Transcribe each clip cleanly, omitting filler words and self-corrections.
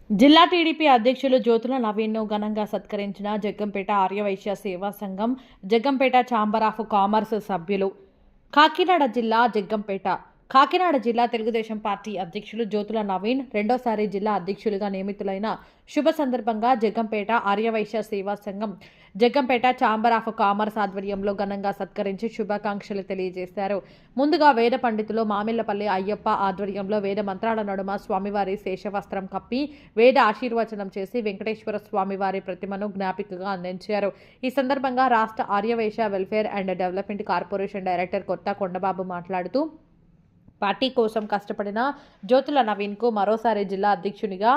జిల్లా టీడీపీ అధ్యక్షులు జ్యోతుల నవీన్ను ఘనంగా సత్కరించిన జగ్గంపేట ఆర్యవైశ్య సేవా సంఘం జగ్గంపేట ఛాంబర్ ఆఫ్ కామర్స్ సభ్యులు. కాకినాడ జిల్లా తెలుగుదేశం పార్టీ అధ్యక్షులు జ్యోతుల నవీన్ రెండోసారి జిల్లా అధ్యక్షులుగా నియమితులైన శుభ సందర్భంగా జగ్గంపేట ఆర్యవైశ్య సేవా సంఘం జగ్గంపేట ఛాంబర్ ఆఫ్ కామర్స్ ఆధ్వర్యంలో ఘనంగా సత్కరించి శుభాకాంక్షలు తెలియజేశారు. ముందుగా వేద పండితులు మామిళ్లపల్లి అయ్యప్ప ఆధ్వర్యంలో వేద మంత్రాల నడుమ స్వామివారి శేషవస్త్రం కప్పి వేద ఆశీర్వచనం చేసి వెంకటేశ్వర స్వామివారి ప్రతిమను జ్ఞాపికగా అందించారు. ఈ సందర్భంగా రాష్ట్ర Aryavysya welfare and development corporation director Kotha Kondababu మాట్లాడుతూ పార్టీ కోసం కష్టపడిన జ్యోతుల నవీన్కు మరోసారి జిల్లా అధ్యక్షునిగా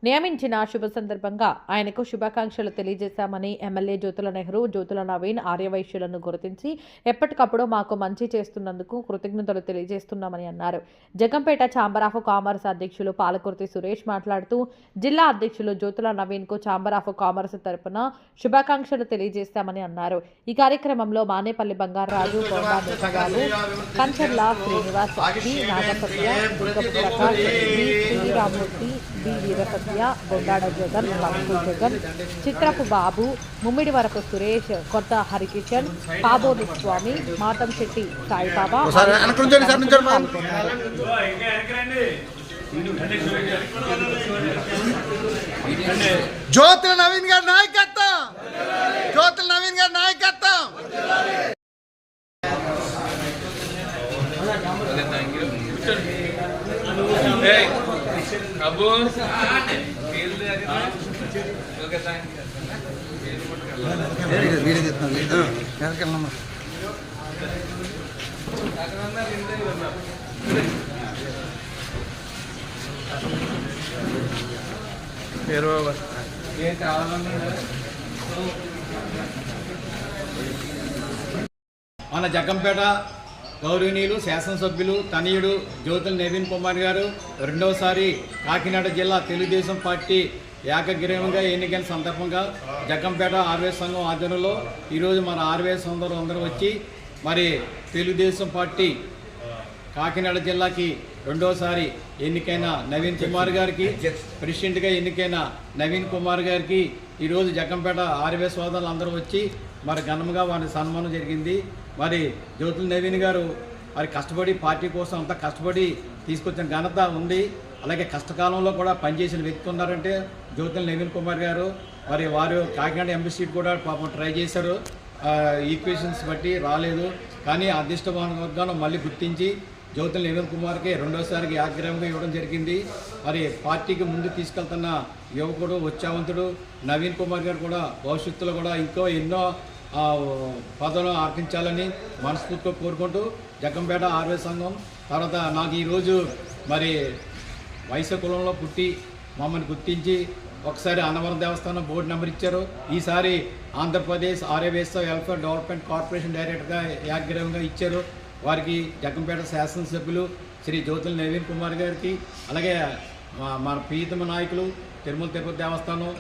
నియమించిన శుభ సందర్భంగా ఆయనకు శుభాకాంక్షలు తెలియజేశామని ఎమ్మెల్యే జ్యోతుల నెహ్రూ జ్యోతుల నవీన్ ఆర్యవైశ్యులను గుర్తించి ఎప్పటికప్పుడు మాకు మంచి చేస్తున్నందుకు కృతజ్ఞతలు తెలియజేస్తున్నామని అన్నారు. జగ్గంపేట ఛాంబర్ ఆఫ్ కామర్స్ అధ్యక్షులు పాలకుర్తి సురేష్ మాట్లాడుతూ జిల్లా అధ్యక్షులు జ్యోతుల నవీన్కు ఛాంబర్ ఆఫ్ కామర్స్ తరపున శుభాకాంక్షలు తెలియజేస్తామని అన్నారు. ఈ కార్యక్రమంలో Manepalli Bangaraju, Konda Meghagalu, Kancharla Srinivas, B Nagasatya, Durgapu Prakash, B Sriramamurthy, B Veerasatya, Bondada Jagan, Pampu Jagan, Chitrapu Babu, Mummidi Varapu Suresh, Kotha Harikishan, పాబోని స్వామి, మాతం శెట్టి సాయిబాబా జ్యోతుల నవీన్ గారి నాయకత్వం, జ్యోతుల నవీన్ గారి నాయకత్వం. అబ్బు మన జగ్గంపేట గౌరవనీయులు శాసనసభ్యులు తనయుడు జ్యోతుల నవీన్ కుమార్ గారు రెండవసారి కాకినాడ జిల్లా తెలుగుదేశం పార్టీ ఏకగ్రీవంగా ఎన్నికైన సందర్భంగా జగ్గంపేట ఆర్వైఎస్ సంఘం ఆధ్వర్యంలో ఈరోజు మన ఆర్వైఎస్ అందరూ వచ్చి మరి తెలుగుదేశం పార్టీ కాకినాడ జిల్లాకి రెండోసారి ఎన్నికైన నవీన్ కుమార్ గారికి, ప్రెసిడెంట్గా ఎన్నికైన నవీన్ కుమార్ గారికి ఈరోజు జగ్గంపేట ఆర్వైఎస్ సోదరులు అందరూ వచ్చి మరి ఘనంగా వారి సన్మానం జరిగింది. మరి జ్యోతుల నవీన్ గారు మరి కష్టపడి పార్టీ కోసం అంతా కష్టపడి తీసుకొచ్చిన ఘనత ఉంది. అలాగే కష్టకాలంలో కూడా పనిచేసిన వ్యక్తి ఉన్నారంటే జ్యోతుల నవీన్ కుమార్ గారు. మరి వారు కాకినాడ ఎంపీ సీట్ కూడా పాపం ట్రై చేశారు, ఈక్వేషన్స్ బట్టి రాలేదు. కానీ అదృష్టమైన వర్గాన్ని మళ్ళీ గుర్తించి జ్యోతుల నవీన్ కుమార్కి రెండోసారికి ఆగ్రహంగా ఇవ్వడం జరిగింది. మరి పార్టీకి ముందు తీసుకెళ్తున్న యువకుడు, ఉత్సాహవంతుడు నవీన్ కుమార్ గారు కూడా భవిష్యత్తులో కూడా ఇంకో ఎన్నో పదవులు ఆర్పించాలని మనస్ఫూర్తిగా కోరుకుంటూ జగ్గంపేట ఆర్వైఎస్ సంఘం తర్వాత నాకు ఈరోజు మరి వైశ్య కులంలో పుట్టి మమ్మల్ని గుర్తించి ఒకసారి అన్నవరం దేవస్థానం బోర్డు నెంబర్ ఇచ్చారు. ఈసారి Andhra Pradesh Arya Vaishya welfare development corporation డైరెక్టర్గా ఏకగ్రీవంగా ఇచ్చారు. వారికి జగ్గంపేట శాసనసభ్యులు శ్రీ జ్యోతుల నవీన్ కుమార్ గారికి, అలాగే మన ప్రీతమ నాయకులు తిరుమల తిరుపతి దేవస్థానం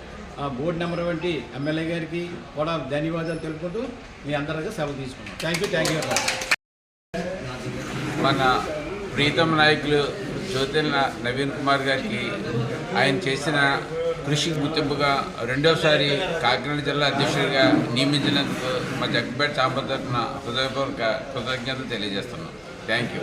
బోర్డు నెంబర్ వంటి ఎమ్మెల్యే గారికి కూడా ధన్యవాదాలు తెలుపుకుంటూ మీ అందరికీ సెలవు తీసుకున్నాం. Thank you. మన ప్రీతమ నాయకులు జ్యోతుల నవీన్ కుమార్ గారికి ఆయన చేసిన కృషికి గుర్తింపుగా రెండోసారి కాకినాడ జిల్లా అధ్యక్షుడిగా నియమించినందుకు మా జగ్గంపేట ఛాంబర్ తరఫున హృదయపూర్వక కృతజ్ఞతలు తెలియజేస్తున్నాం. Thank you.